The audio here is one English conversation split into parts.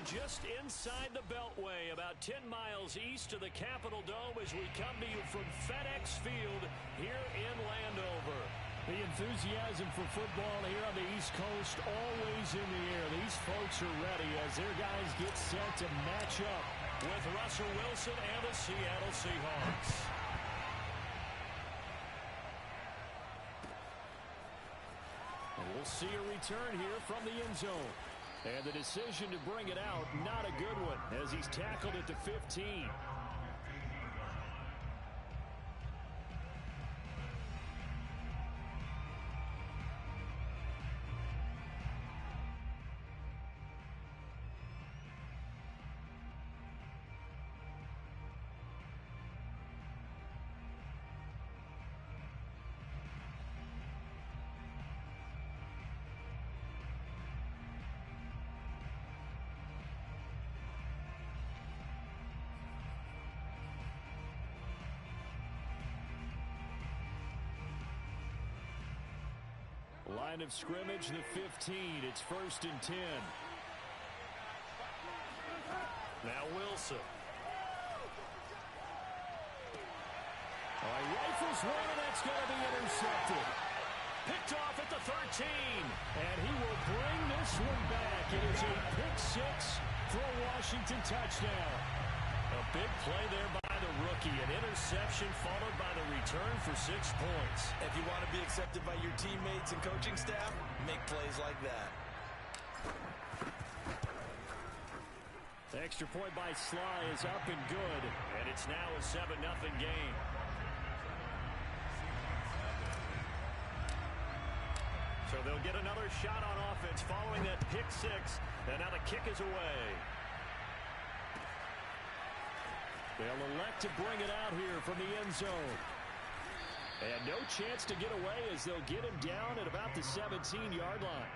just inside the Beltway, about 10 miles east of the Capitol Dome as we come to you from FedEx Field here in Landover. The enthusiasm for football here on the East Coast always in the air. These folks are ready as their guys get set to match up with Russell Wilson and the Seattle Seahawks. And we'll see a return here from the end zone. And the decision to bring it out, not a good one, as he's tackled at the 15. Line of scrimmage, the 15. It's 1st and 10. Now Wilson. Rifles one, and that's going to be intercepted. Picked off at the 13. And he will bring this one back. It is a pick six for a Washington touchdown. A big play there by the rookie. An interception followed by the return for 6 points. If you want to be accepted by your teammates and coaching staff, make plays like that. The extra point by Sly is up and good. And it's now a 7-0 game. So they'll get another shot on offense following that pick six. And now the kick is away. They'll elect to bring it out here from the end zone. And no chance to get away as they'll get him down at about the 17-yard line.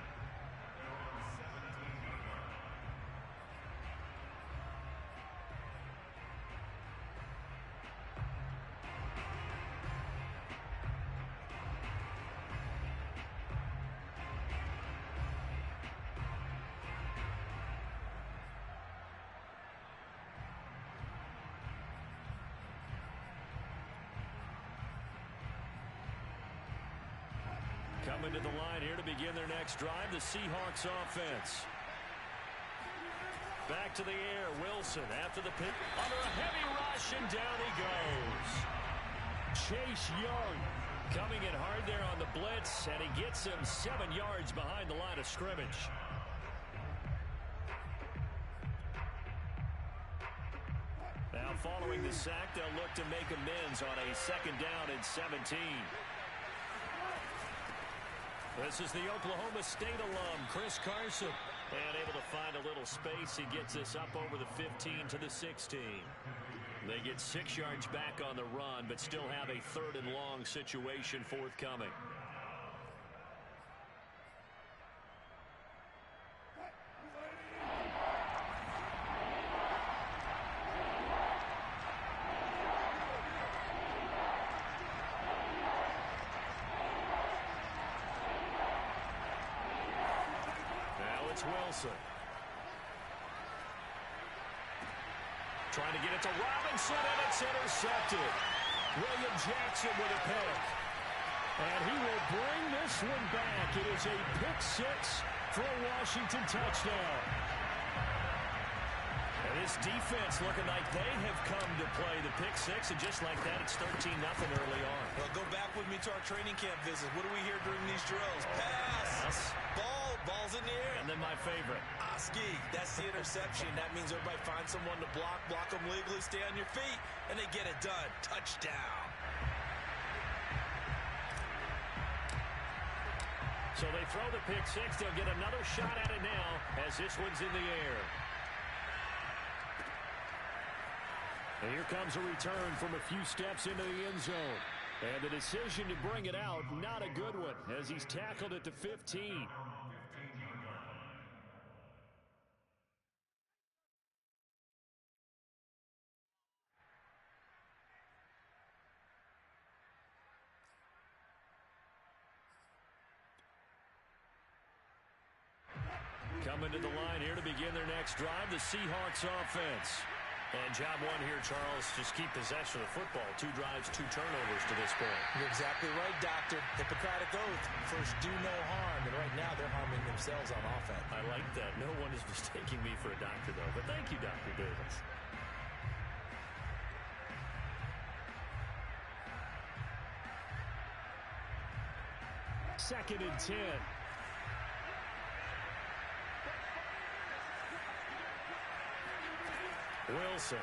Coming to the line here to begin their next drive, the Seahawks offense. Back to the air, Wilson after the pick. Under a heavy rush, and down he goes. Chase Young coming in hard there on the blitz, and he gets him 7 yards behind the line of scrimmage. Now following the sack, they'll look to make amends on a 2nd down and 17. This is the Oklahoma State alum, Chris Carson. And able to find a little space. He gets this up over the 15 to the 16. They get 6 yards back on the run, but still have a 3rd and long situation forthcoming. Wilson. Trying to get it to Robinson, and it's intercepted. William Jackson with a pick. And he will bring this one back. It is a pick six for a Washington touchdown. And this defense looking like they have come to play the pick six, and just like that, it's 13-0 early on. Well, go back with me to our training camp visit. What do we hear during these drills? Pass. Ball's in the air. And then my favorite. Oski, that's the interception. That means everybody finds someone to block them legally, stay on your feet, and they get it done. Touchdown. So they throw the pick six. They'll get another shot at it now as this one's in the air. And here comes a return from a few steps into the end zone. And the decision to bring it out, not a good one, as he's tackled at the 15. Coming to the line here to begin their next drive, the Seahawks offense. And job one here, Charles, just keep possession of the football. 2 drives, 2 turnovers to this point. You're exactly right, Doctor. Hippocratic oath. First, do no harm. And right now, they're harming themselves on offense. I like that. No one is mistaking me for a doctor, though. But thank you, Dr. Davis. Second and 10. Wilson.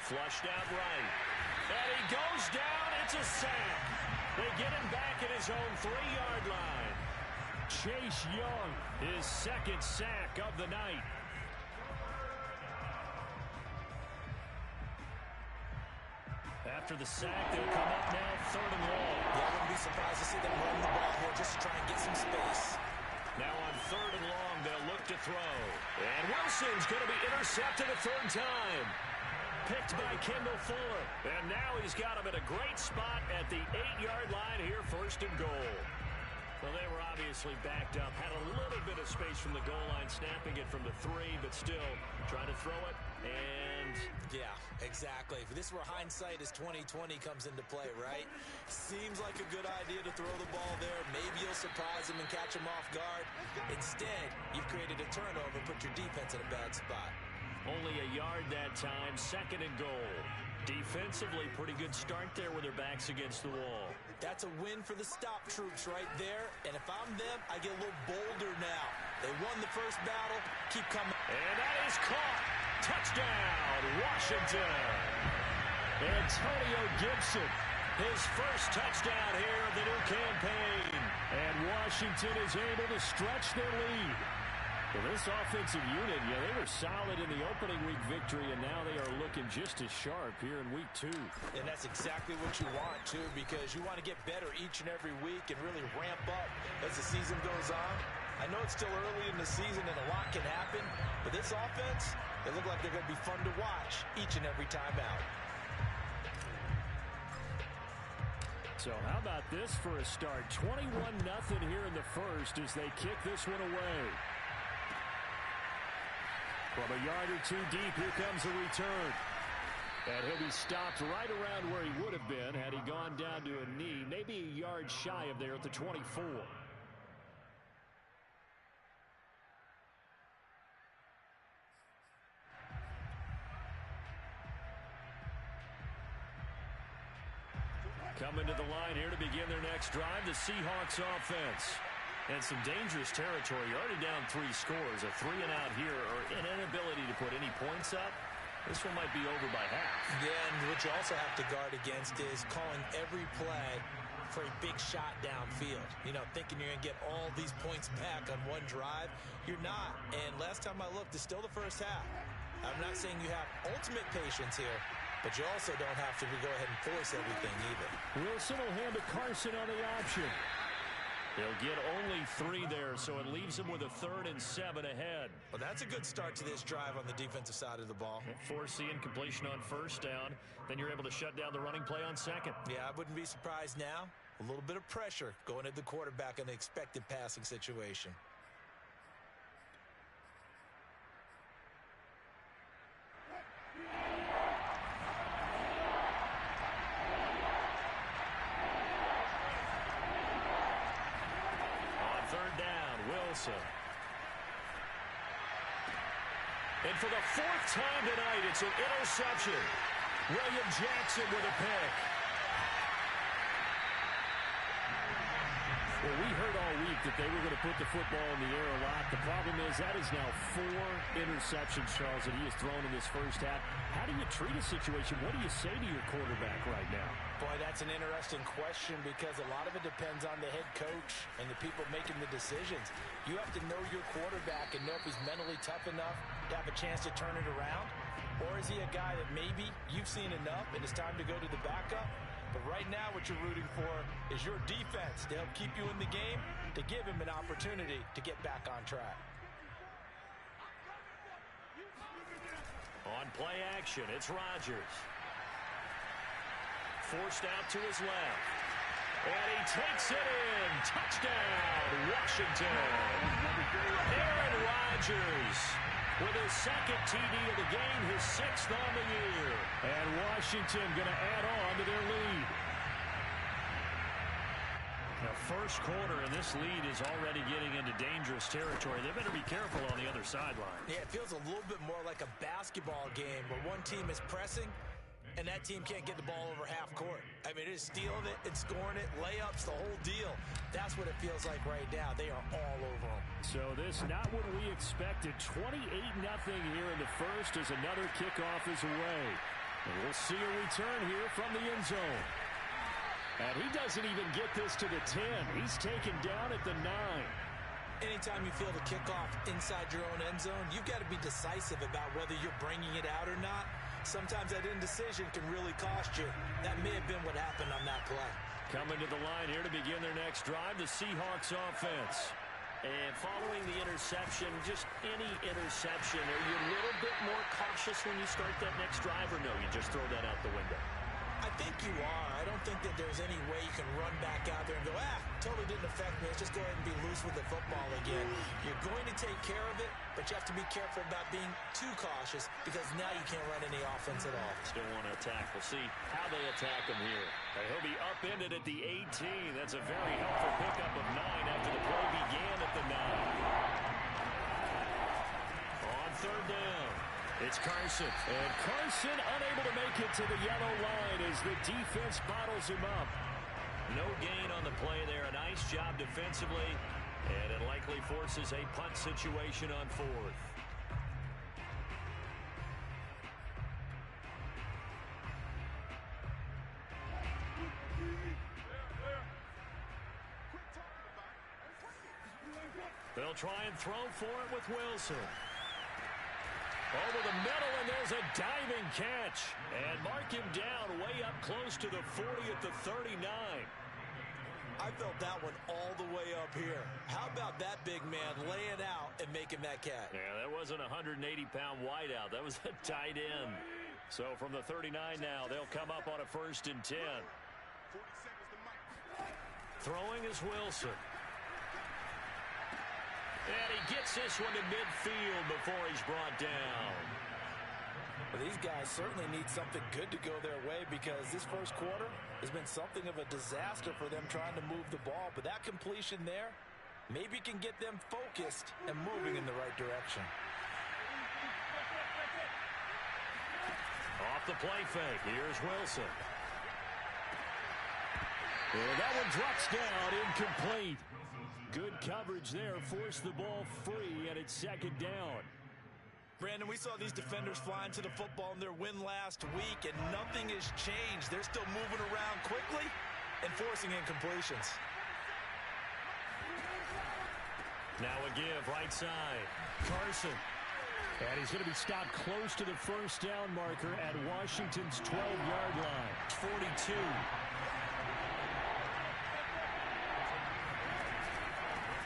Flushed out right. And he goes down. It's a sack. They get him back at his own 3-yard line. Chase Young, his second sack of the night. After the sack, they'll come up now 3rd and long. Yeah, I wouldn't be surprised to see them run the ball here just to try and get some space. Now on 3rd and long, they'll look to throw. And Wilson's going to be intercepted a 3rd time. Picked by Kendall Fuller. And now he's got him at a great spot at the 8-yard line here, 1st and goal. Well, they were obviously backed up. Had a little bit of space from the goal line, snapping it from the 3, but still trying to throw it. And yeah, exactly. This is where hindsight is 20/20 comes into play, right? Seems like a good idea to throw the ball there. Maybe you'll surprise him and catch him off guard. Instead, you've created a turnover, put your defense in a bad spot. Only a yard that time, 2nd and goal. Defensively, pretty good start there with their backs against the wall. That's a win for the stop troops right there. And if I'm them, I get a little bolder now. They won the first battle. Keep coming. And that is caught. Touchdown, Washington. Antonio Gibson, his first touchdown here of the new campaign. And Washington is able to stretch their lead. Well, this offensive unit, they were solid in the opening week victory, and now they are looking just as sharp here in week 2. And that's exactly what you want, too, because you want to get better each and every week and really ramp up as the season goes on. I know it's still early in the season and a lot can happen, but this offense, they look like they're going to be fun to watch each and every time out. So how about this for a start? 21-0 here in the first as they kick this one away. From a yard or 2 deep, here comes a return. And he'll be stopped right around where he would have been had he gone down to a knee, maybe a yard shy of there at the 24. Coming to the line here to begin their next drive, the Seahawks offense. And some dangerous territory. You're already down 3 scores. A 3-and-out here, or an inability to put any points up. This one might be over by half. Yeah, and what you also have to guard against is calling every play for a big shot downfield. You know, thinking you're going to get all these points back on one drive. You're not. And last time I looked, it's still the first half. I'm not saying you have ultimate patience here, but you also don't have to go ahead and force everything either. Wilson will hand to Carson on the option. They'll get only 3 there, so it leaves them with a 3rd and 7 ahead. Well, that's a good start to this drive on the defensive side of the ball. Force incompletion on 1st down. Then you're able to shut down the running play on 2nd. Yeah, I wouldn't be surprised now. A little bit of pressure going at the quarterback in an expected passing situation. And for the 4th time tonight, it's an interception. William Jackson with a pick. Well, we heard all week that they were going to put the football in the air a lot. The problem is that is now 4 interceptions, Charles, that he has thrown in this first half. How do you treat a situation? What do you say to your quarterback right now? Boy, that's an interesting question because a lot of it depends on the head coach and the people making the decisions. You have to know your quarterback and know if he's mentally tough enough to have a chance to turn it around. Or is he a guy that maybe you've seen enough and it's time to go to the backup? But right now what you're rooting for is your defense to help keep you in the game, to give him an opportunity to get back on track. On play action, it's Rodgers. Forced out to his left. And he takes it in. Touchdown, Washington. Washington. Aaron Rodgers with his second TD of the game, his 6th on the year. And Washington going to add on to their lead. The first quarter, and this lead is already getting into dangerous territory. They better be careful on the other sideline. Yeah, it feels a little bit more like a basketball game where one team is pressing and that team can't get the ball over half court. I mean, it is stealing it and scoring it, layups, the whole deal. That's what it feels like right now. They are all over them. So this not what we expected. 28-0 here in the first as another kickoff is away. And we'll see a return here from the end zone. And he doesn't even get this to the 10. He's taken down at the 9. Anytime you feel the kickoff inside your own end zone, you've got to be decisive about whether you're bringing it out or not. Sometimes that indecision can really cost you. That may have been what happened on that play. Coming to the line here to begin their next drive, the Seahawks offense. And following the interception, just any interception, are you a little bit more cautious when you start that next drive, or no, you just throw that out the window? I think you are. I don't think that there's any way you can run back out there and go, totally didn't affect me. Let's just go ahead and be loose with the football again. You're going to take care of it, but you have to be careful about being too cautious because now you can't run any offense at all. Still want to attack. We'll see how they attack him here. He'll be upended at the 18. That's a very helpful pickup of 9 after the play began at the 9. On third down. It's Carson. And Carson unable to make it to the yellow line as the defense bottles him up. No gain on the play there. A nice job defensively. And it likely forces a punt situation on 4th. They'll try and throw for it with Wilson. Over the middle, and there's a diving catch. And mark him down way up close to the 40 at the 39. I felt that one all the way up here. How about that big man laying out and making that catch? Yeah, that wasn't a 180-pound wideout. That was a tight end. So from the 39 now, they'll come up on a 1st and 10. Throwing is Wilson. And he gets this one to midfield before he's brought down. Well, these guys certainly need something good to go their way because this first quarter has been something of a disaster for them trying to move the ball. But that completion there maybe can get them focused and moving in the right direction. Off the play fake. Here's Wilson. And that one drops down, incomplete. Good coverage there, forced the ball free, and it's 2nd down. Brandon, we saw these defenders flying to the football in their win last week, and nothing has changed. They're still moving around quickly and forcing incompletions. Now a give, right side. Carson. And he's going to be stopped close to the 1st down marker at Washington's 12-yard line. 42.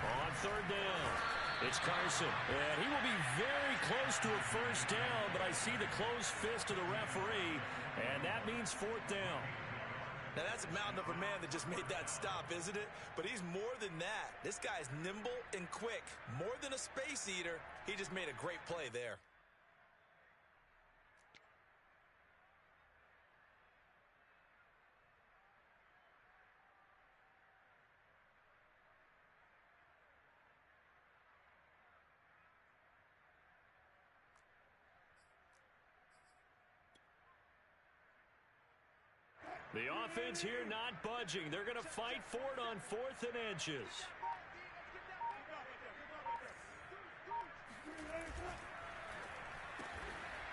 On 3rd down, it's Carson. And he will be very close to a 1st down, but I see the closed fist of the referee, and that means 4th down. Now, that's a mountain of a man that just made that stop, isn't it? But he's more than that. This guy's nimble and quick. More than a space eater, he just made a great play there. The offense here not budging. They're going to fight for it on 4th and inches.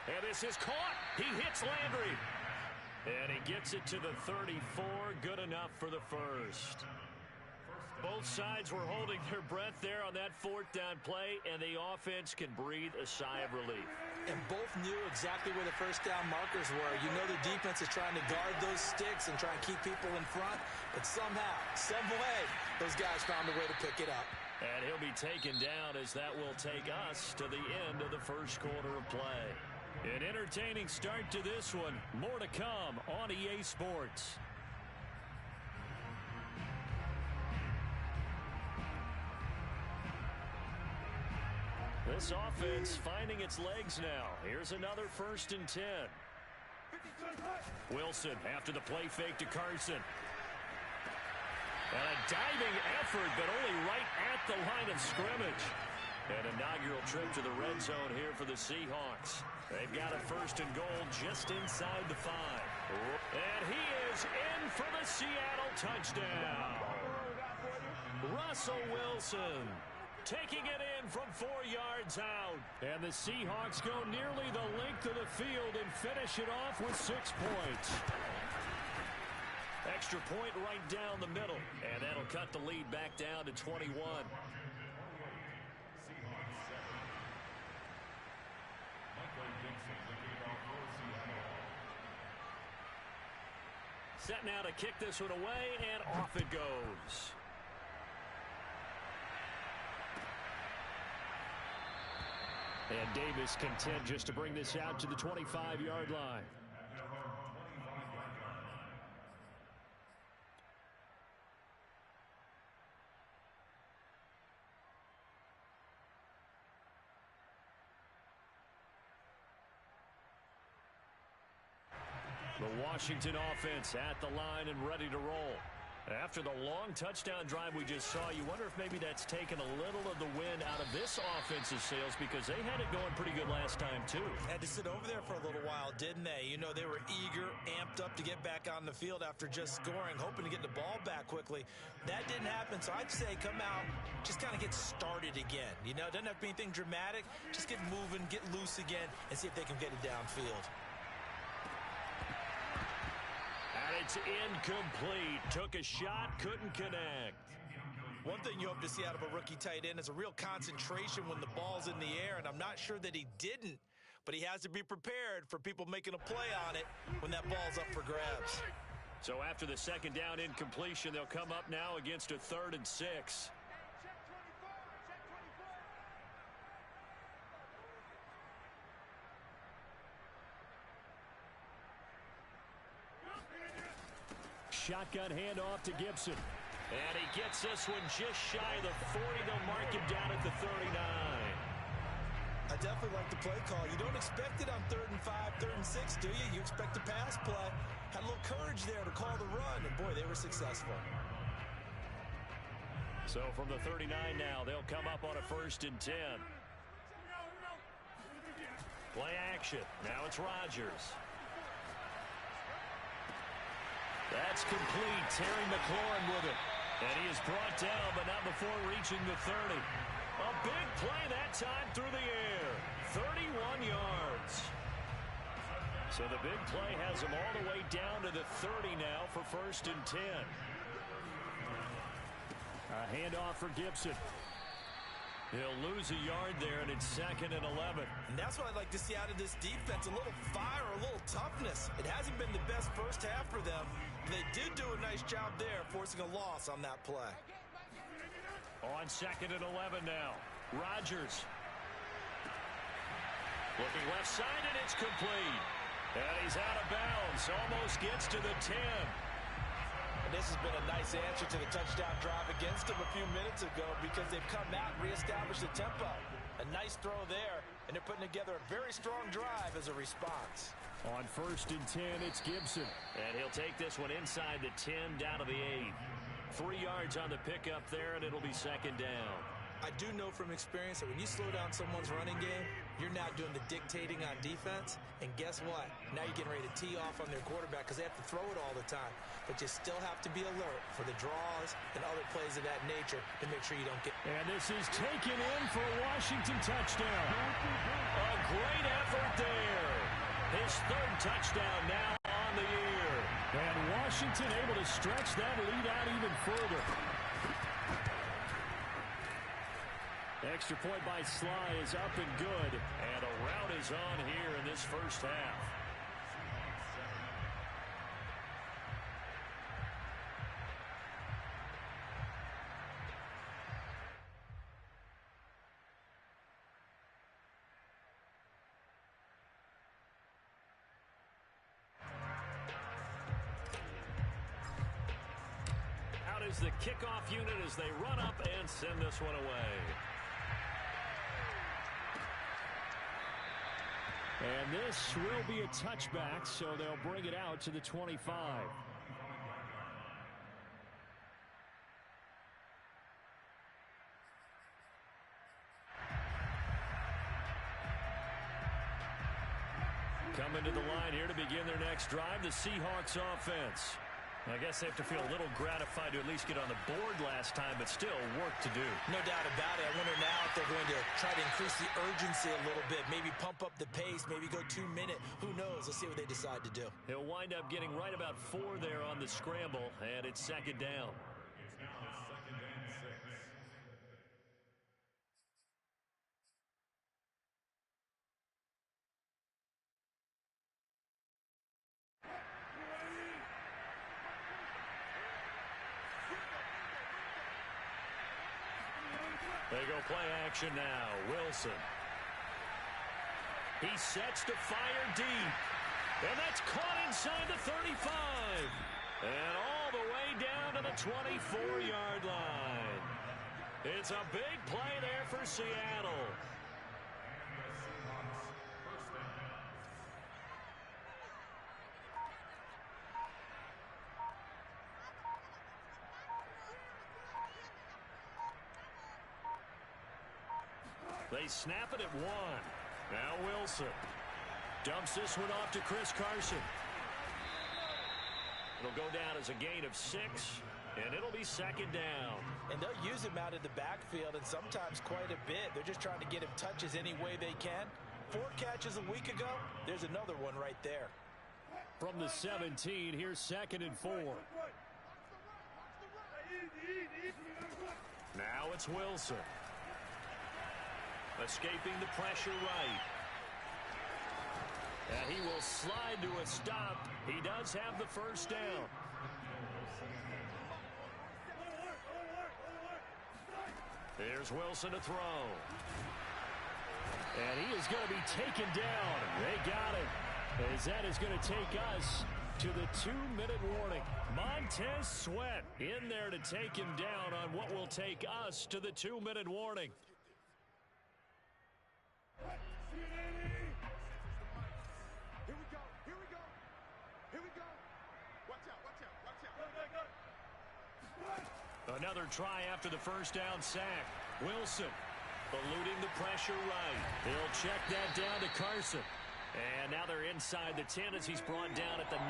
And this is caught. He hits Landry. And he gets it to the 34. Good enough for the 1st. Both sides were holding their breath there on that 4th down play, and the offense can breathe a sigh of relief. And both knew exactly where the 1st down markers were. You know the defense is trying to guard those sticks and try and keep people in front, but somehow, some way, those guys found a way to pick it up. And he'll be taken down as that will take us to the end of the 1st quarter of play. An entertaining start to this one. More to come on EA Sports. This offense finding its legs now. Here's another 1st and 10. Wilson after the play fake to Carson. And a diving effort, but only right at the line of scrimmage. An inaugural trip to the red zone here for the Seahawks. They've got a 1st and goal just inside the 5. And he is in for the Seattle touchdown. Russell Wilson taking it in from 4 yards out. And the Seahawks go nearly the length of the field and finish it off with 6 points. Extra point right down the middle. And that'll cut the lead back down to 21. Set now to kick this one away, and off it goes. And Davis content just to bring this out to the 25-yard line. The Washington offense at the line and ready to roll. After the long touchdown drive we just saw, you wonder if maybe that's taken a little of the wind out of this offense's sails, because they had it going pretty good last time, too. Had to sit over there for a little while, didn't they? You know, they were eager, amped up to get back on the field after just scoring, hoping to get the ball back quickly. That didn't happen, so I'd say come out, just kind of get started again. You know, it doesn't have to be anything dramatic. Just get moving, get loose again, and see if they can get it downfield. It's incomplete. Took a shot, couldn't connect. One thing you hope to see out of a rookie tight end is a real concentration when the ball's in the air, and I'm not sure that he didn't, but he has to be prepared for people making a play on it when that ball's up for grabs. So after the 2nd down incompletion, they'll come up now against a 3rd and 6. Shotgun handoff to Gibson. And he gets this one just shy of the 40. They'll mark him down at the 39. I definitely like the play call. You don't expect it on 3rd and 5, 3rd and 6, do you? You expect a pass play. Had a little courage there to call the run, and boy, they were successful. So from the 39 now, they'll come up on a 1st and 10. Play action. Now it's Rodgers. That's complete. Terry McLaurin with it. And he is brought down, but not before reaching the 30. A big play that time through the air. 31 yards. So the big play has him all the way down to the 30 now for 1st and 10. A handoff for Gibson. He'll lose a yard there, and it's 2nd and 11. And that's what I'd like to see out of this defense, a little fire, a little toughness. It hasn't been the best first half for them. They did do a nice job there, forcing a loss on that play. On 2nd and 11 now. Rodgers. Looking left side, and it's complete. And he's out of bounds. Almost gets to the 10. And this has been a nice answer to the touchdown drive against them a few minutes ago, because they've come out and reestablished the tempo. A nice throw there, and they're putting together a very strong drive as a response. On 1st and 10, it's Gibson. And he'll take this one inside the 10, down to the 8. 3 yards on the pickup there, and it'll be 2nd down. I do know from experience that when you slow down someone's running game, you're now doing the dictating on defense. And guess what? Now you're getting ready to tee off on their quarterback because they have to throw it all the time. But you still have to be alert for the draws and other plays of that nature to make sure you don't get... And this is taken in for a Washington touchdown. A great effort there. His 3rd touchdown now on the year. And Washington able to stretch that lead out even further. Extra point by Sly is up and good. And a rout is on here in this first half. Out is the kickoff unit as they run up and send this one away. And this will be a touchback, so they'll bring it out to the 25. Coming to the line here to begin their next drive, the Seahawks offense. I guess they have to feel a little gratified to at least get on the board last time, but still work to do. No doubt about it. I wonder now if they're going to try to increase the urgency a little bit, maybe pump up the pace, maybe go 2 minute. Who knows? Let's see what they decide to do. He'll wind up getting right about 4 there on the scramble, and it's second down. They go play action now. Wilson. He sets to fire deep. And that's caught inside the 35. And all the way down to the 24-yard line. It's a big play there for Seattle. They snap it at 1. Now Wilson dumps this one off to Chris Carson. It'll go down as a gain of 6, and it'll be second down. And they'll use him out of the backfield, and sometimes quite a bit. They're just trying to get him touches any way they can. 4 catches a week ago. There's another one right there. From the 17, here's second and 4. Now it's Wilson. Escaping the pressure right. And he will slide to a stop. He does have the first down. Here's Wilson to throw. And he is going to be taken down. They got him. As that is going to take us to the 2-minute warning. Montez Sweat in there to take him down on what will take us to the 2-minute warning. Another try after the first down sack. Wilson eluding the pressure right. He'll check that down to Carson. And now they're inside the 10 as he's brought down at the 9.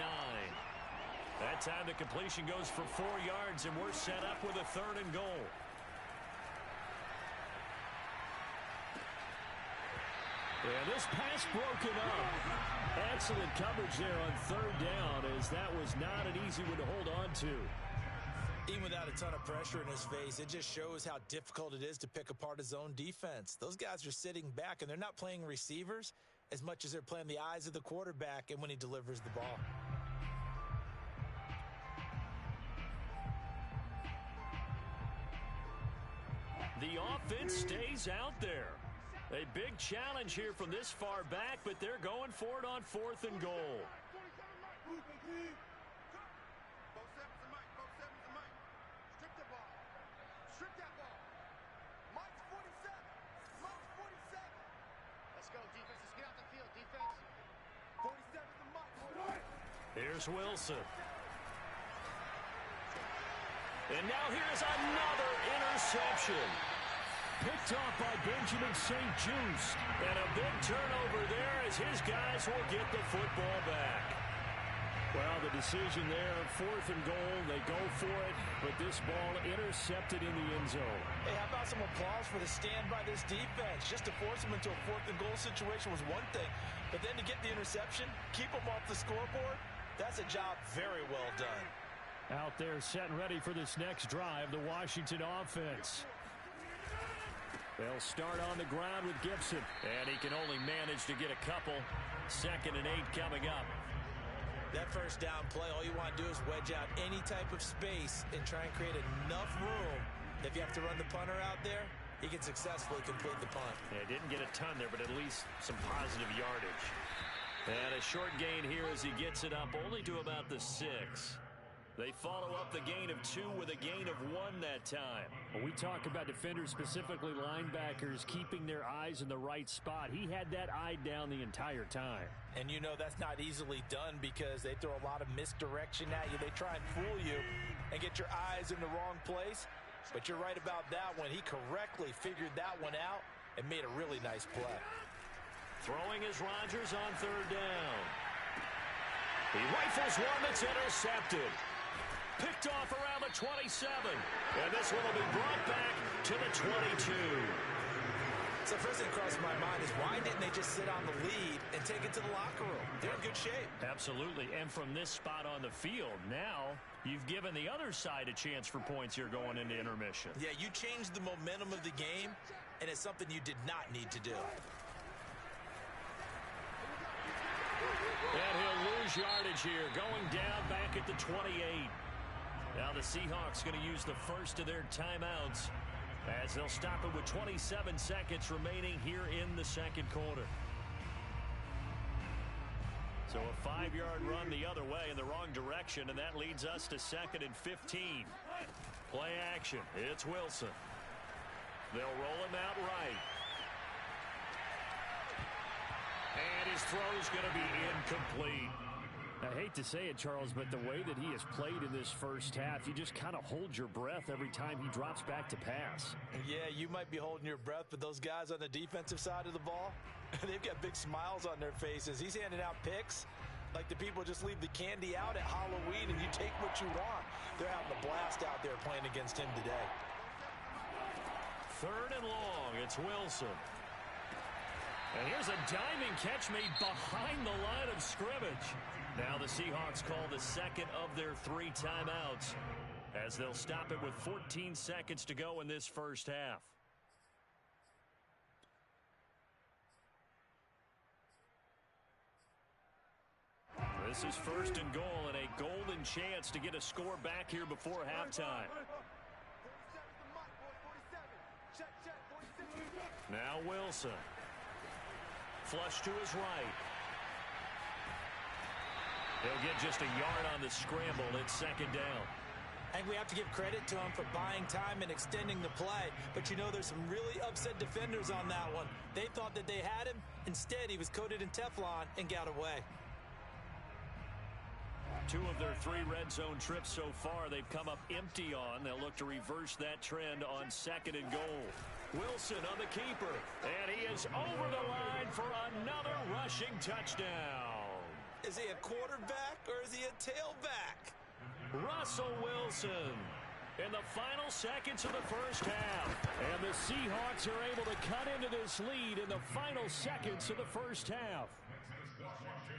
That time the completion goes for 4 yards, and we're set up with a 3rd and goal. And this pass broken up. Excellent coverage there on 3rd down, as that was not an easy one to hold on to. Even without a ton of pressure in his face, it just shows how difficult it is to pick apart his own defense. Those guys are sitting back, and they're not playing receivers as much as they're playing the eyes of the quarterback and when he delivers the ball. The offense stays out there. A big challenge here from this far back, but they're going for it on 4th and goal. Here's Wilson. And now here's another interception. Picked off by Benjamin St-Juste. And a big turnover there as his guys will get the football back. Well, the decision there, 4th and goal, they go for it, but this ball intercepted in the end zone. Hey, how about some applause for the stand by this defense? Just to force them into a 4th and goal situation was one thing, but then to get the interception, keep them off the scoreboard, that's a job very well done. Out there set and ready for this next drive, the Washington offense. They'll start on the ground with Gibson, and he can only manage to get a couple. 2nd and 8 coming up. That first down play, all you want to do is wedge out any type of space and try and create enough room. If you have to run the punter out there, he can successfully complete the punt. Yeah, didn't get a ton there, but at least some positive yardage. And a short gain here as he gets it up only to about the 6. They follow up the gain of 2 with a gain of 1 that time. When we talk about defenders, specifically linebackers, keeping their eyes in the right spot, he had that eye down the entire time. And you know that's not easily done because they throw a lot of misdirection at you. They try and fool you and get your eyes in the wrong place. But you're right about that one. He correctly figured that one out and made a really nice play. Throwing is Rodgers on 3rd down. He rifles one that's intercepted. Picked off around the 27. And this one will be brought back to the 22. So first thing crossed my mind is why didn't they just sit on the lead and take it to the locker room? They're in good shape. Absolutely. And from this spot on the field, now you've given the other side a chance for points here going into intermission. Yeah, you changed the momentum of the game, and it's something you did not need to do. And he'll lose yardage here, going down back at the 28. Now the Seahawks going to use the first of their timeouts as they'll stop it with 27 seconds remaining here in the second quarter. So a 5-yard run the other way in the wrong direction, and that leads us to 2nd and 15. Play action. It's Wilson. They'll roll him out right. And his throw's going to be incomplete. I hate to say it, Charles, but the way that he has played in this first half, you just kind of hold your breath every time he drops back to pass. Yeah, you might be holding your breath, but those guys on the defensive side of the ball, they've got big smiles on their faces. He's handing out picks like the people just leave the candy out at Halloween and you take what you want. They're having a blast out there playing against him today. 3rd and long. It's Wilson. And here's a diving catch made behind the line of scrimmage. Now the Seahawks call the second of their 3 timeouts as they'll stop it with 14 seconds to go in this first half. This is 1st and goal and a golden chance to get a score back here before halftime. Now Wilson. Flush to his right. He'll get just a yard on the scramble. It's 2nd down. I think we have to give credit to him for buying time and extending the play. But you know there's some really upset defenders on that one. They thought that they had him. Instead, he was coated in Teflon and got away. 2 of their 3 red zone trips so far they've come up empty on. They'll look to reverse that trend on 2nd and goal. Wilson on the keeper. And he is over the line for another rushing touchdown. Is he a quarterback or is he a tailback? Russell Wilson in the final seconds of the first half. And the Seahawks are able to cut into this lead in the final seconds of the first half.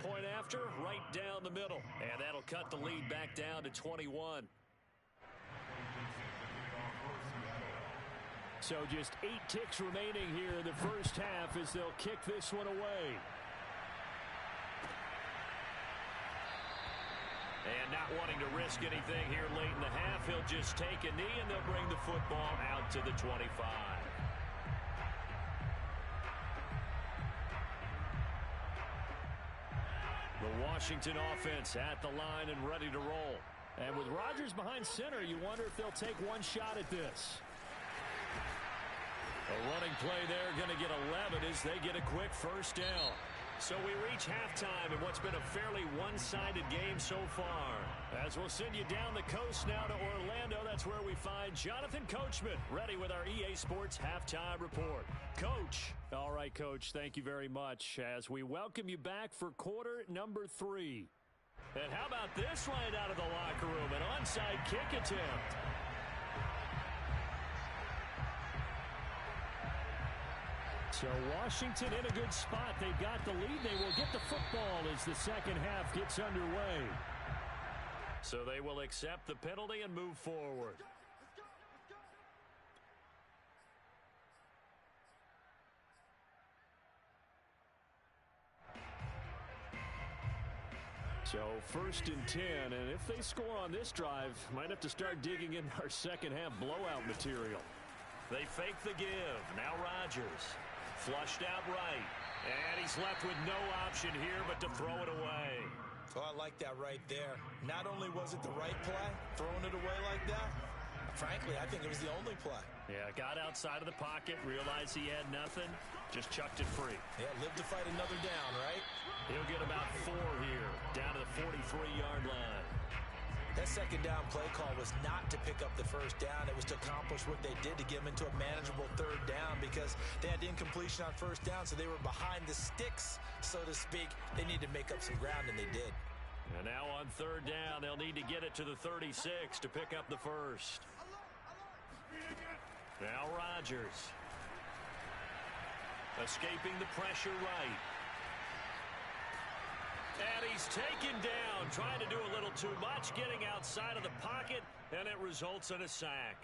Point after, right down the middle. And that'll cut the lead back down to 21. So just 8 ticks remaining here in the first half as they'll kick this one away. And not wanting to risk anything here late in the half, he'll just take a knee and they'll bring the football out to the 25. The Washington offense at the line and ready to roll. And with Rodgers behind center, you wonder if they'll take one shot at this. A running play there, going to get 11 as they get a quick first down. So we reach halftime in what's been a fairly one-sided game so far. As we'll send you down the coast now to Orlando, that's where we find Jonathan Coachman, ready with our EA Sports Halftime Report. Coach. All right, Coach, thank you very much as we welcome you back for quarter number 3. And how about this right out of the locker room, an onside kick attempt. So Washington in a good spot. They've got the lead. They will get the football as the second half gets underway. So they will accept the penalty and move forward. So 1st and 10, and if they score on this drive, might have to start digging in our second half blowout material. They fake the give. Now Rodgers. Flushed out right. And he's left with no option here but to throw it away. Oh, I like that right there. Not only was it the right play, throwing it away like that, frankly, I think it was the only play. Yeah, got outside of the pocket, realized he had nothing, just chucked it free. Yeah, live to fight another down, right? He'll get about 4 here, down to the 43-yard line. That second down play call was not to pick up the first down. It was to accomplish what they did to get them into a manageable third down because they had incompletion on first down, so they were behind the sticks, so to speak. They needed to make up some ground, and they did. And now on third down, they'll need to get it to the 36 to pick up the first. Now Rodgers. Escaping the pressure right. And he's taken down, trying to do a little too much, getting outside of the pocket, and it results in a sack.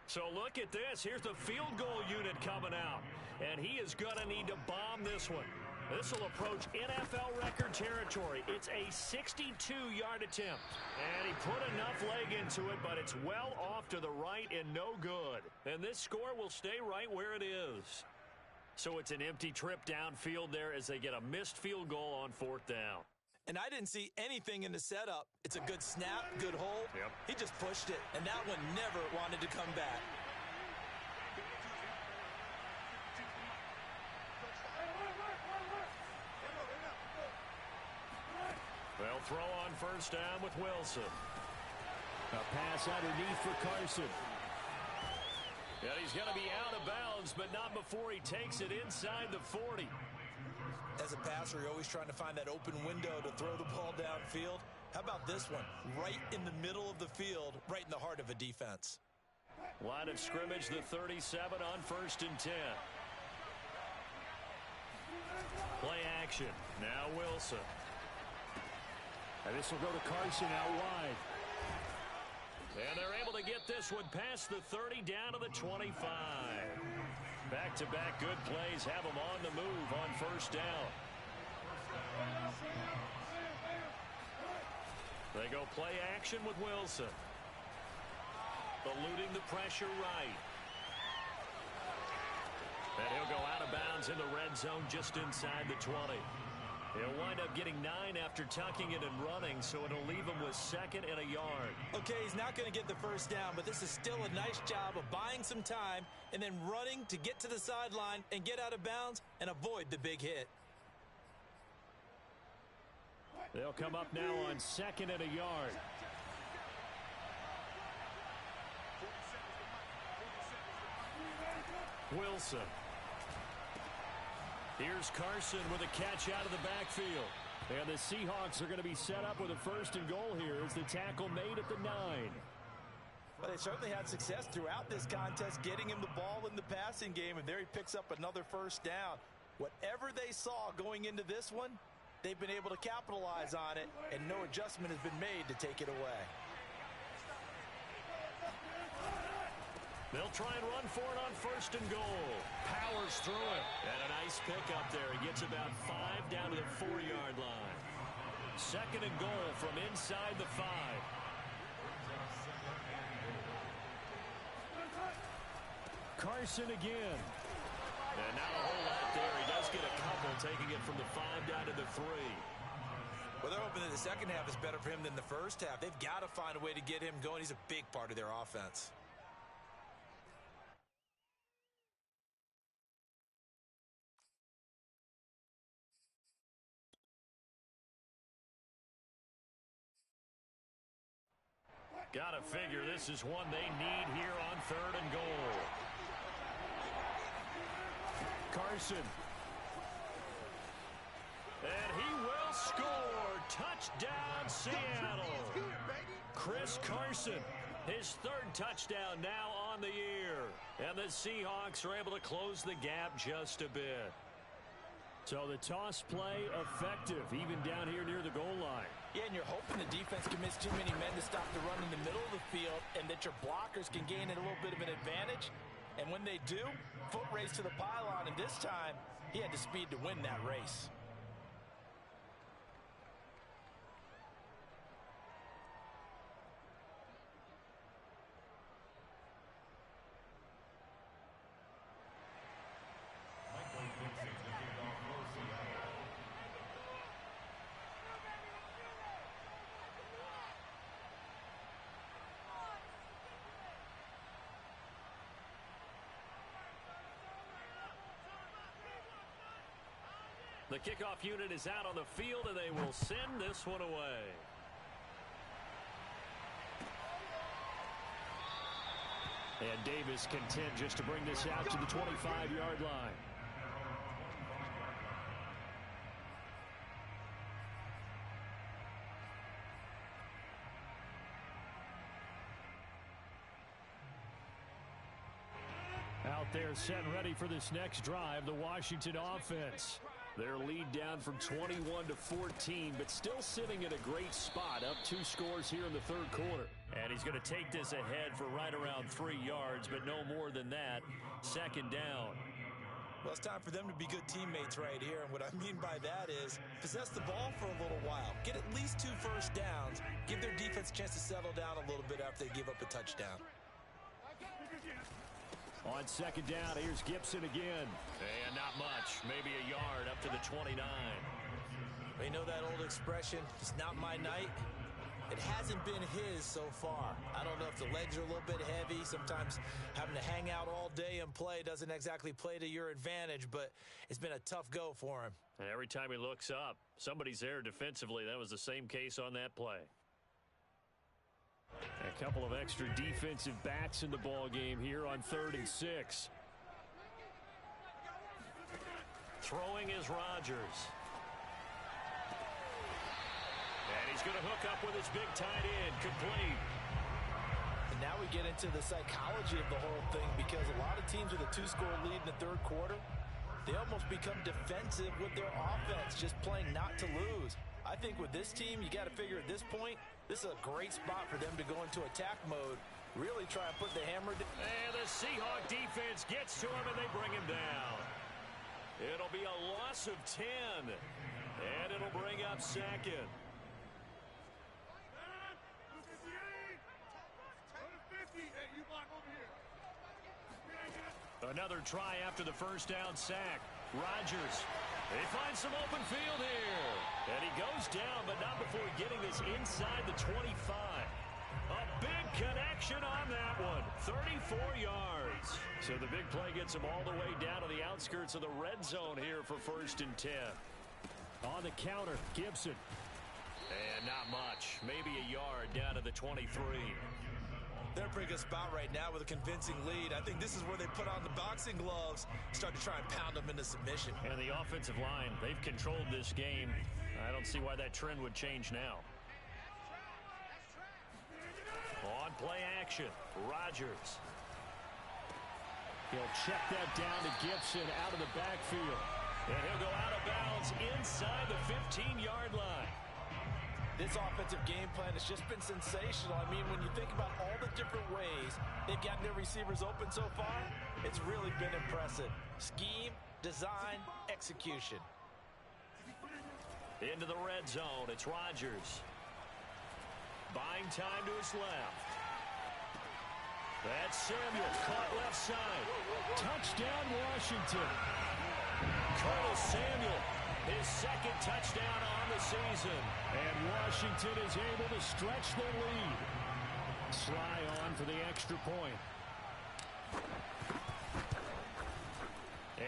So look at this. Here's the field goal unit coming out, and he is going to need to bomb this one. This will approach NFL record territory. It's a 62-yard attempt, and he put enough leg into it, but it's well off to the right and no good. And this score will stay right where it is. So it's an empty trip downfield there as they get a missed field goal on fourth down. And I didn't see anything in the setup. It's a good snap, good hold. Yep. He just pushed it, and that one never wanted to come back. They'll throw on first down with Wilson. A pass underneath for Carson. And he's going to be out of bounds, but not before he takes it inside the 40. As a passer, you're always trying to find that open window to throw the ball downfield. How about this one? Right in the middle of the field, right in the heart of a defense. Line of scrimmage, the 37 on first and 10. Play action. Now Wilson. And this will go to Carson out wide. And they're able to get this one past the 30 down to the 25. Back-to-back good plays have them on the move on first down. They go play action with Wilson. Eluding the pressure right. And he'll go out of bounds in the red zone just inside the 20. He'll wind up getting 9 after tucking it and running, so it'll leave him with second and a yard. Okay, he's not going to get the first down, but this is still a nice job of buying some time and then running to get to the sideline and get out of bounds and avoid the big hit. They'll come up now on second and a yard. Wilson. Here's Carson with a catch out of the backfield. And the Seahawks are going to be set up with a first and goal here as the tackle made at the 9. But they certainly had success throughout this contest, getting him the ball in the passing game, and there he picks up another first down. Whatever they saw going into this one, they've been able to capitalize on it, and no adjustment has been made to take it away. They'll try and run for it on first and goal. Powers through it. And a nice pickup there. He gets about 5 down to the 4-yard line. Second and goal from inside the 5. Carson again. And not a whole lot there. He does get a couple, taking it from the 5 down to the 3. Well, they're hoping that the second half is better for him than the first half. They've got to find a way to get him going. He's a big part of their offense. Got to figure this is one they need here on third and goal. Carson. And he will score. Touchdown, Seattle. Chris Carson, his 3rd touchdown now on the year. And the Seahawks are able to close the gap just a bit. So the toss play effective, even down here near the goal line. Yeah, and you're hoping the defense commits too many men to stop the run in the middle of the field and that your blockers can gain a little bit of an advantage. And when they do, foot race to the pylon, and this time he had the speed to win that race. The kickoff unit is out on the field, and they will send this one away. And Davis content just to bring this out to the 25-yard line. Out there set and ready for this next drive, the Washington offense. Their lead down from 21 to 14, but still sitting at a great spot, up 2 scores here in the third quarter. And he's going to take this ahead for right around 3 yards, but no more than that. Second down. Well, it's time for them to be good teammates right here, and what I mean by that is possess the ball for a little while, get at least 2 first downs, give their defense a chance to settle down a little bit after they give up a touchdown. On second down, here's Gibson again. And not much, maybe a yard up to the 29. You know that old expression, it's not my night? It hasn't been his so far. I don't know if the legs are a little bit heavy. Sometimes having to hang out all day and play doesn't exactly play to your advantage, but it's been a tough go for him. And every time he looks up, somebody's there defensively. That was the same case on that play. A couple of extra defensive backs in the ball game here on 3rd and 6. Throwing is Rodgers. And he's going to hook up with his big tight end, complete. And now we get into the psychology of the whole thing, because a lot of teams with a 2-score lead in the third quarter, they almost become defensive with their offense, just playing not to lose. I think with this team, you got to figure at this point, this is a great spot for them to go into attack mode, really try and put the hammer down. And the Seahawk defense gets to him, and they bring him down. It'll be a loss of 10, and it'll bring up second. Another try after the first down sack. Rodgers, he finds some open field here. And he goes down, but not before getting this inside the 25. A big connection on that one. 34 yards. So the big play gets him all the way down to the outskirts of the red zone here for 1st and 10. On the counter, Gibson. And not much. Maybe a yard down to the 23. They're in a pretty good spot right now with a convincing lead. I think this is where they put on the boxing gloves, start to try and pound them into submission. And the offensive line, they've controlled this game. I don't see why that trend would change now. On play action, Rodgers. He'll check that down to Gibson out of the backfield. And he'll go out of bounds inside the 15-yard line. This offensive game plan has just been sensational. I mean, when you think about all the different ways they've gotten their receivers open so far, it's really been impressive. Scheme, design, execution. Into the red zone, it's Rodgers. Buying time to his left. That's Samuel, caught left side. Touchdown, Washington. Curtis Samuel, his second touchdown on the season. And Washington is able to stretch their lead. Sly on for the extra point.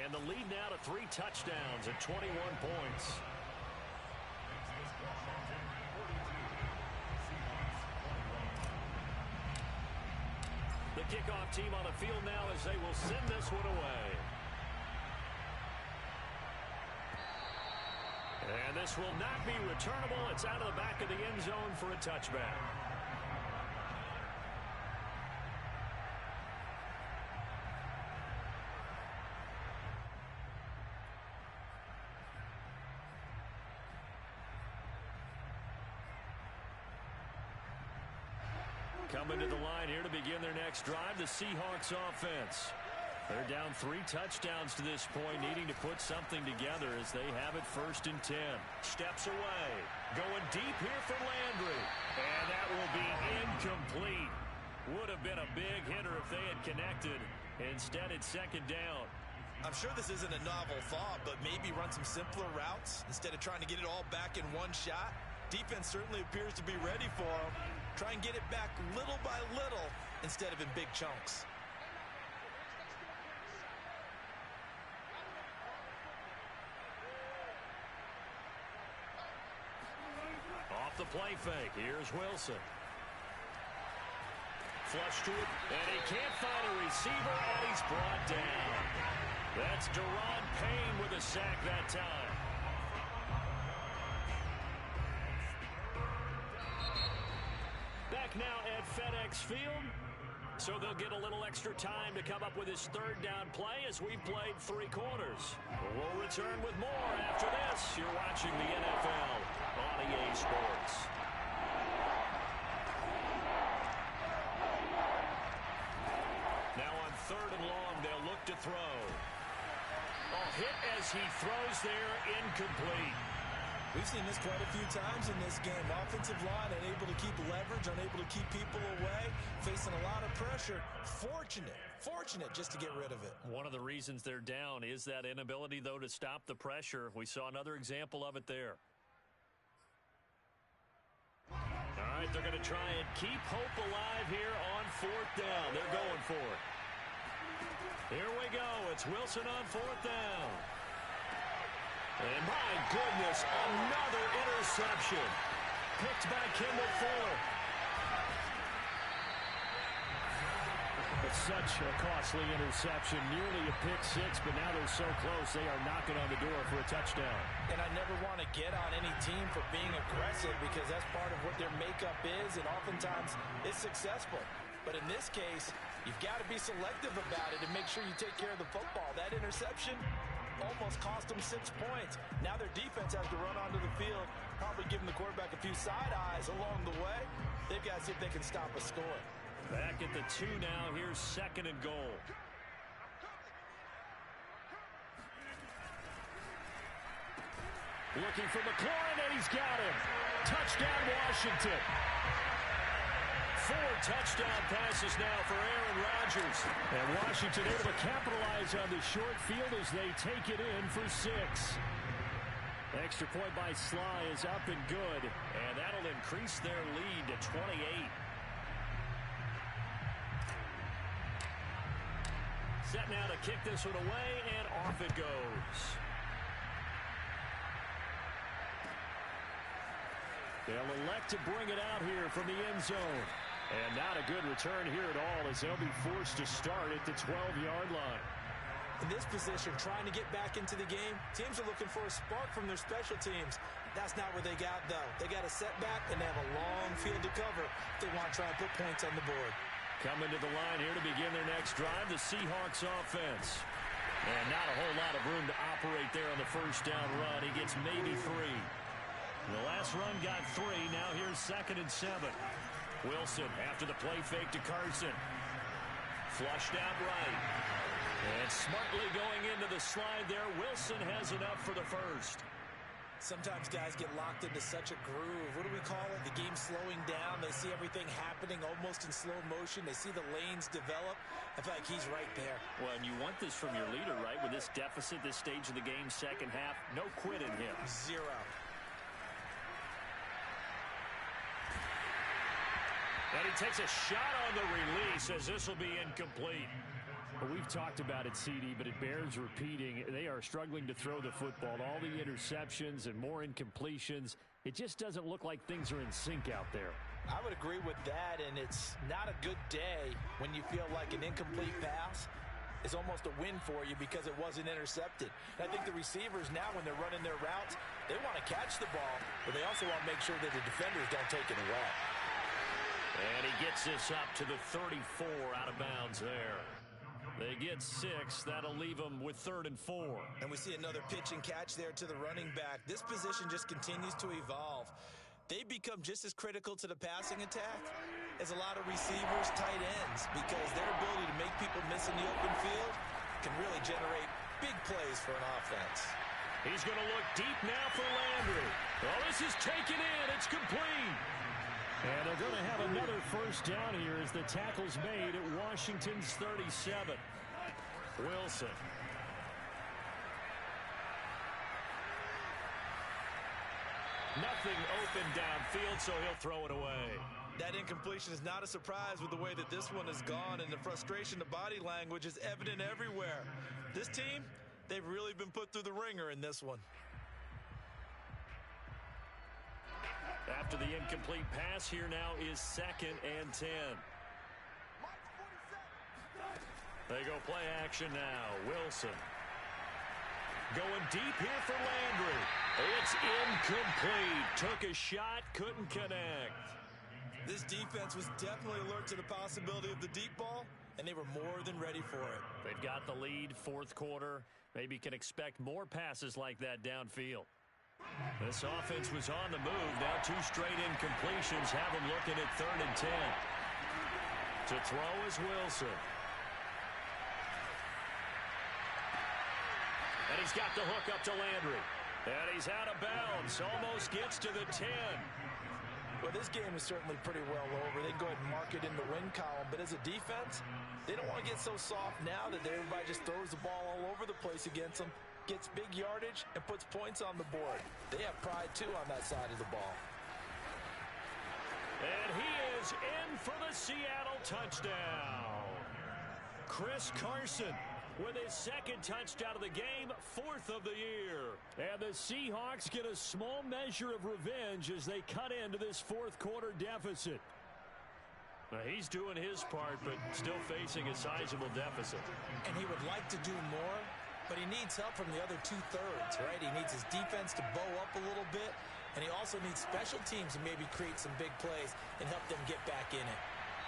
And the lead now to 3 touchdowns at 21 points. The kickoff team on the field now as they will send this one away. And this will not be returnable. It's out of the back of the end zone for a touchback. Coming to the line here to begin their next drive, the Seahawks offense. They're down 3 touchdowns to this point, needing to put something together as they have it 1st and 10. Steps away. Going deep here for Landry. And that will be incomplete. Would have been a big hitter if they had connected. Instead, it's 2nd down. I'm sure this isn't a novel thought, but maybe run some simpler routes instead of trying to get it all back in one shot. Defense certainly appears to be ready for them. Try and get it back little by little instead of in big chunks. the play fake. Here's Wilson. Flush to it, and he can't find a receiver, and he's brought down. That's Daron Payne with a sack that time. Back now at FedEx Field. So they'll get a little extra time to come up with his third down play as we've played 3 quarters. We'll return with more after this. You're watching the NFL on EA Sports. Now on 3rd and long, they'll look to throw. Hit as he throws there, incomplete. We've seen this quite a few times in this game. Offensive line unable to keep leverage, unable to keep people away, facing a lot of pressure. Fortunate just to get rid of it. One of the reasons they're down is that inability, though, to stop the pressure. We saw another example of it there. All right, they're going to try and keep hope alive here on 4th down. They're going for it. Here we go. It's Wilson on 4th down. And my goodness, another interception. Picked by Kendall Fuller. It's such a costly interception. Nearly a pick 6, but now they're so close they are knocking on the door for a touchdown. And I never want to get on any team for being aggressive because that's part of what their makeup is, and oftentimes it's successful. But in this case, you've got to be selective about it and make sure you take care of the football. That interception almost cost them 6 points. Now their defense has to run onto the field, probably giving the quarterback a few side eyes along the way. They've got to see if they can stop a score. Back at the 2 now. Here's 2nd and goal. Looking for McLaurin, and he's got him. Touchdown, Washington. 4 touchdown passes now for Aaron Rodgers. And Washington able to capitalize on the short field as they take it in for 6. Extra point by Sly is up and good. And that'll increase their lead to 28. Set now to kick this one away, and off it goes. They'll elect to bring it out here from the end zone. And not a good return here at all as they'll be forced to start at the 12-yard line. In this position, trying to get back into the game, teams are looking for a spark from their special teams. That's not what they got, though. They got a setback, and they have a long field to cover if they want to try and put points on the board. Coming to the line here to begin their next drive, the Seahawks offense. And not a whole lot of room to operate there on the first down run. He gets maybe 3. The last run got 3. Now here's 2nd and 7. Wilson after the play fake to Carson. Flushed out right. And smartly going into the slide there. Wilson has enough for the first. Sometimes guys get locked into such a groove. What do we call it? The game slowing down. They see everything happening almost in slow motion. They see the lanes develop. I feel like he's right there. Well, and you want this from your leader, right? With this deficit, this stage of the game, second half, no quit in him. 0. And he takes a shot on the release as this will be incomplete. Well, we've talked about it, CD, but it bears repeating. They are struggling to throw the football. All the interceptions and more incompletions. It just doesn't look like things are in sync out there. I would agree with that, and it's not a good day when you feel like an incomplete pass is almost a win for you because it wasn't intercepted. And I think the receivers now, when they're running their routes, they want to catch the ball, but they also want to make sure that the defenders don't take it away. And he gets this up to the 34 out of bounds there. They get 6. That'll leave them with 3rd and 4. And we see another pitch and catch there to the running back. This position just continues to evolve. They become just as critical to the passing attack as a lot of receivers, tight ends, because their ability to make people miss in the open field can really generate big plays for an offense. He's going to look deep now for Landry. Oh, this is taken in. It's complete. And they're going to have another first down here as the tackle's made at Washington's 37. Wilson. Nothing open downfield, so he'll throw it away. That incompletion is not a surprise with the way that this one has gone, and the frustration, the body language is evident everywhere. This team, they've really been put through the ringer in this one. After the incomplete pass, here now is 2nd and 10. They go play action now. Wilson. Going deep here for Landry. It's incomplete. Took a shot, couldn't connect. This defense was definitely alert to the possibility of the deep ball, and they were more than ready for it. They've got the lead, 4th quarter. Maybe can expect more passes like that downfield. This offense was on the move. Now 2 straight incompletions have them looking at 3rd and 10. To throw is Wilson. And he's got the hook up to Landry. And he's out of bounds. Almost gets to the 10. Well, this game is certainly pretty well over. They can go ahead and mark it in the win column. But as a defense, they don't want to get so soft now that everybody just throws the ball all over the place against them, gets big yardage, and puts points on the board. They have pride, too, on that side of the ball. And he is in for the Seattle touchdown. Chris Carson with his 2nd touchdown of the game, 4th of the year. And the Seahawks get a small measure of revenge as they cut into this 4th quarter deficit. Now, he's doing his part, but still facing a sizable deficit. And he would like to do more, but he needs help from the other 2/3, right? He needs his defense to bow up a little bit, and he also needs special teams to maybe create some big plays and help them get back in it.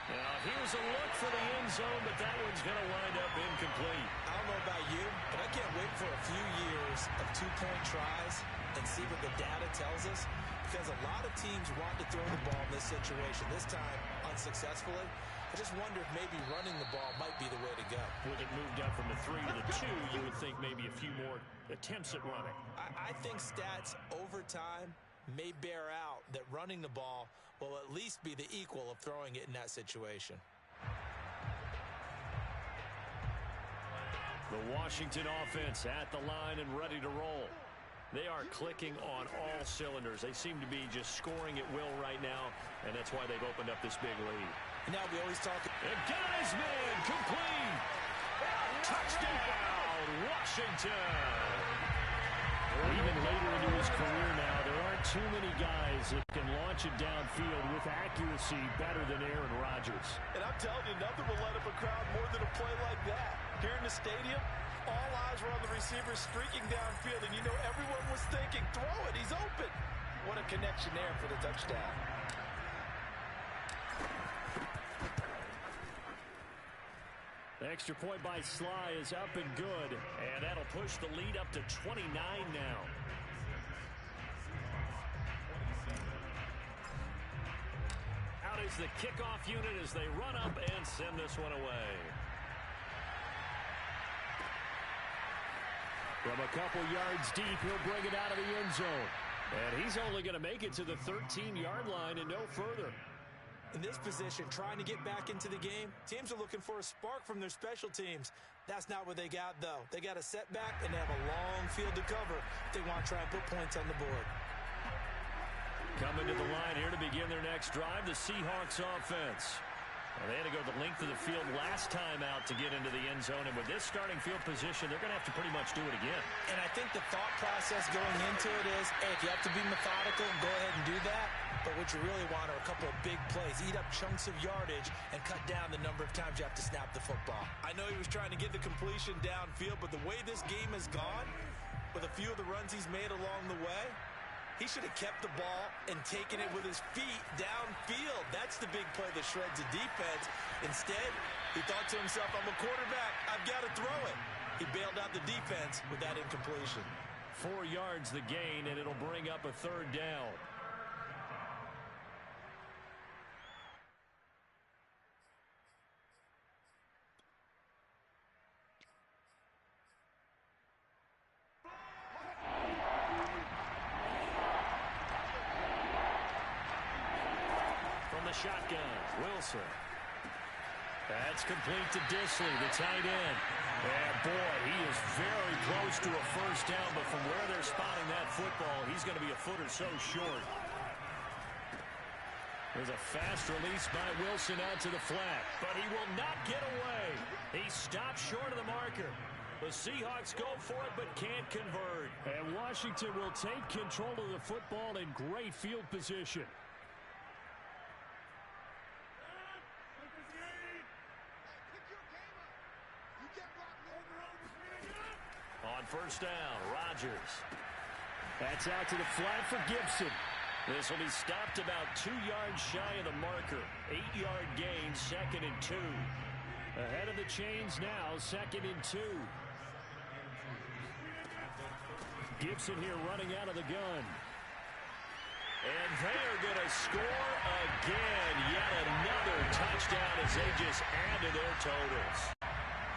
Now, here's a look for the end zone, but that one's going to wind up incomplete. I don't know about you, but I can't wait for a few years of 2-point tries and see what the data tells us, because a lot of teams want to throw the ball in this situation, this time unsuccessfully. I just wonder if maybe running the ball might be the way to go. With it moved up from the 3 to the 2, you would think maybe a few more attempts at running. I think stats over time may bear out that running the ball will at least be the equal of throwing it in that situation. The Washington offense at the line and ready to roll. They are clicking on all cylinders. They seem to be just scoring at will right now, and that's why they've opened up this big lead. Now we always talk. And guys, man, complete. Touchdown, Washington. Even later into his career now, there aren't too many guys that can launch it downfield with accuracy better than Aaron Rodgers. And I'm telling you, nothing will light up a crowd more than a play like that. Here in the stadium, all eyes were on the receiver streaking downfield, and you know everyone was thinking, throw it, he's open. What a connection there for the touchdown. The extra point by Sly is up and good, and that'll push the lead up to 29 now. Out is the kickoff unit as they run up and send this one away. From a couple yards deep, he'll bring it out of the end zone. And he's only going to make it to the 13-yard line and no further. In this position, trying to get back into the game, teams are looking for a spark from their special teams. That's not what they got, though. They got a setback, and they have a long field to cover if they want to try and put points on the board. Coming to the line here to begin their next drive, the Seahawks offense. Well, they had to go the length of the field last time out to get into the end zone, and with this starting field position, they're going to have to pretty much do it again. And I think the thought process going into it is, hey, if you have to be methodical, go ahead and do that. But what you really want are a couple of big plays, eat up chunks of yardage, and cut down the number of times you have to snap the football. I know he was trying to get the completion downfield, but the way this game has gone, with a few of the runs he's made along the way, he should have kept the ball and taken it with his feet downfield. That's the big play that shreds the defense. Instead, he thought to himself, I'm a quarterback, I've got to throw it. He bailed out the defense with that incompletion. 4 yards the gain, and it'll bring up a 3rd down. Shotgun, Wilson. That's complete to Disley, the tight end. And boy, he is very close to a first down, but from where they're spotting that football, he's going to be a foot or so short. There's a fast release by Wilson out to the flat, but he will not get away. He stopped short of the marker. The Seahawks go for it but can't convert. And Washington will take control of the football in great field position. On first down, Rodgers. That's out to the flat for Gibson. This will be stopped about 2 yards shy of the marker. 8-yard gain, 2nd and 2. Ahead of the chains now, 2nd and 2. Gibson here running out of the gun. And they are going to score again. Yet another touchdown as they just add to their totals.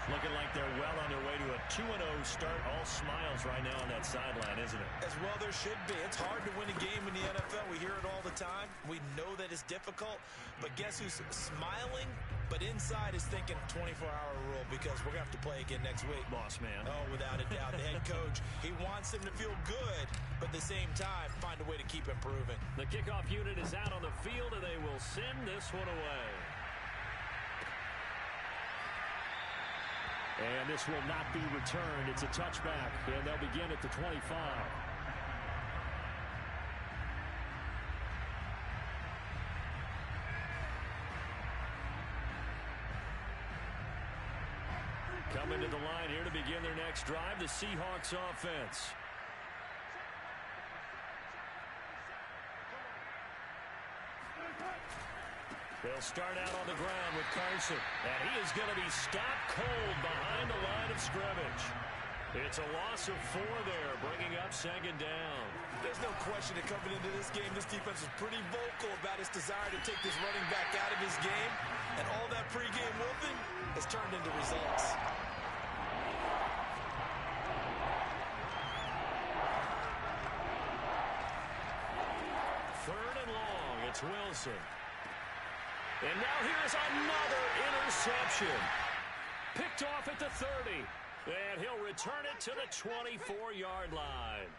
Looking like they're well on their way to a 2-0 start. All smiles right now on that sideline, isn't it? As well there should be. It's hard to win a game in the NFL. We hear it all the time. We know that it's difficult. But guess who's smiling? But inside is thinking 24-hour rule because we're going to have to play again next week. Boss man. Oh, without a doubt. The head coach, he wants them to feel good, but at the same time, find a way to keep improving. The kickoff unit is out on the field, and they will send this one away. And this will not be returned. It's a touchback, and they'll begin at the 25. Coming to the line here to begin their next drive, the Seahawks offense. They'll start out on the ground with Carson. And he is going to be stopped cold behind the line of scrimmage. It's a loss of 4 there, bringing up 2nd down. There's no question that coming into this game, this defense was pretty vocal about its desire to take this running back out of his game. And all that pregame whooping has turned into results. Third and long, it's Wilson. And now here's another interception. Picked off at the 30. And he'll return it to the 24-yard line.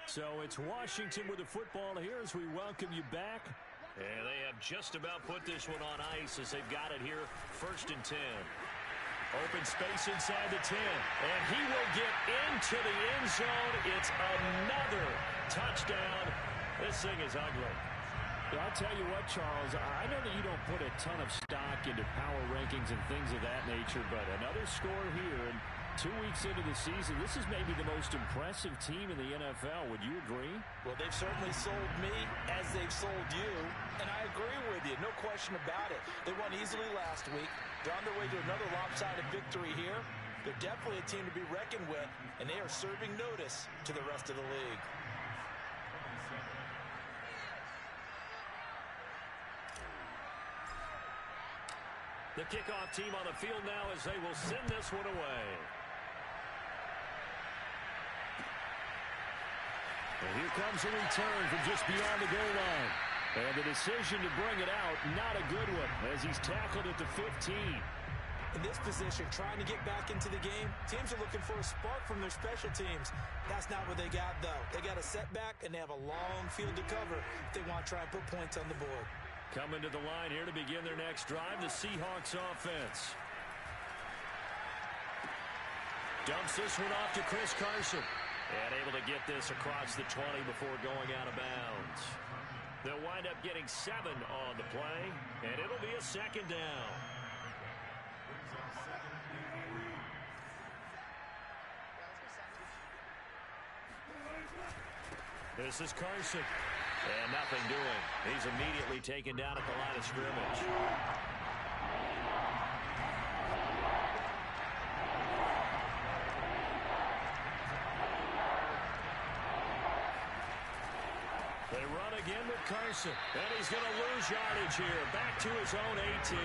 So it's Washington with the football here as we welcome you back. And they have just about put this one on ice as they've got it here, 1st and 10. Open space inside the 10. And he will get into the end zone. It's another touchdown. This thing is ugly. I'll tell you what, Charles, I know that you don't put a ton of stock into power rankings and things of that nature, but another score here, and 2 weeks into the season, this is maybe the most impressive team in the NFL. Would you agree? Well, they've certainly sold me as they've sold you, and I agree with you, no question about it. They won easily last week. They're on their way to another lopsided victory here. They're definitely a team to be reckoned with, and they are serving notice to the rest of the league. The kickoff team on the field now as they will send this one away. And here comes a return from just beyond the goal line. And the decision to bring it out, not a good one, as he's tackled at the 15. In this position, trying to get back into the game, teams are looking for a spark from their special teams. That's not what they got, though. They got a setback, and they have a long field to cover if they want to try and put points on the board. Coming to the line here to begin their next drive, the Seahawks offense. Dumps this one off to Chris Carson. And able to get this across the 20 before going out of bounds. They'll wind up getting 7 on the play, and it'll be a 2nd down. This is Carson. And nothing doing. He's immediately taken down at the line of scrimmage. They run again with Carson. And he's going to lose yardage here. Back to his own 18.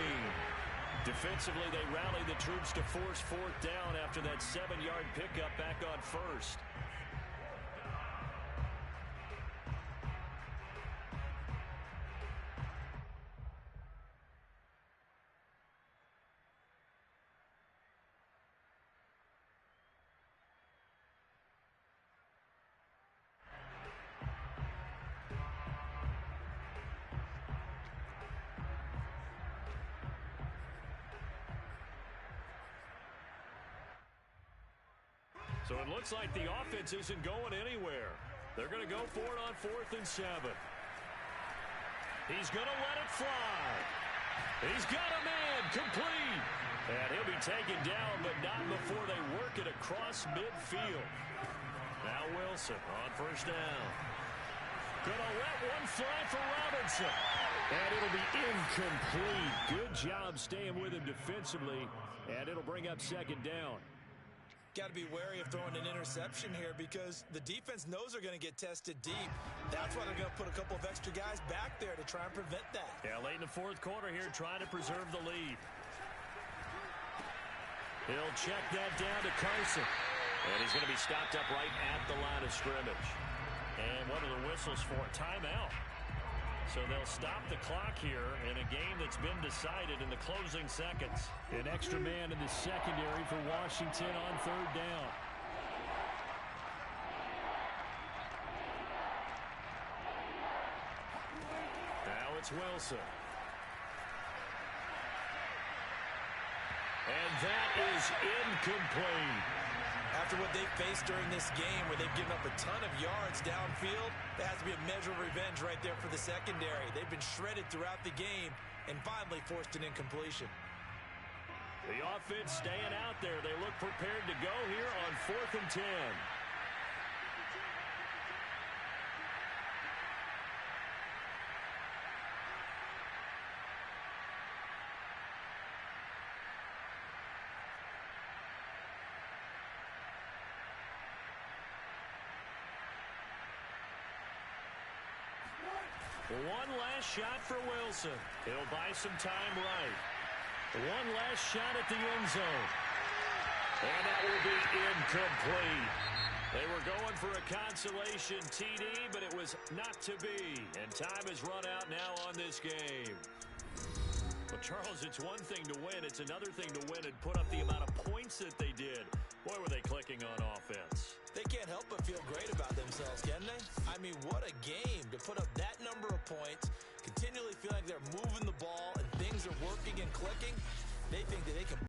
Defensively, they rally the troops to force 4th down after that 7-yard pickup back on 1st. So it looks like the offense isn't going anywhere. They're going to go for it on 4th and 7. He's going to let it fly. He's got a man complete. And he'll be taken down, but not before they work it across midfield. Now Wilson on 1st down. Gonna let one fly for Robinson. And it'll be incomplete. Good job staying with him defensively. And it'll bring up 2nd down. Got to be wary of throwing an interception here because the defense knows they're going to get tested deep. That's why they're going to put a couple of extra guys back there to try and prevent that. Yeah, late in the 4th quarter here, trying to preserve the lead. He'll check that down to Carson. And he's going to be stopped up right at the line of scrimmage. And what are the whistles for? Timeout. So they'll stop the clock here in a game that's been decided in the closing seconds. An extra man in the secondary for Washington on 3rd down. Now it's Wilson. And that is incomplete. After what they faced during this game where they've given up a ton of yards downfield, there has to be a measure of revenge right there for the secondary. They've been shredded throughout the game and finally forced an incompletion. The offense staying out there. They look prepared to go here on 4th and 10. One last shot for Wilson. He'll buy some time right. One last shot at the end zone. And that will be incomplete. They were going for a consolation TD, but it was not to be. And time has run out now on this game. But, Charles, it's one thing to win. It's another thing to win and put up the amount of points that they did. Boy, were they clicking on offense. They can't help but feel great about themselves, can they? I mean, what a game to put up that number of points, continually feel like they're moving the ball and things are working and clicking. They think that they can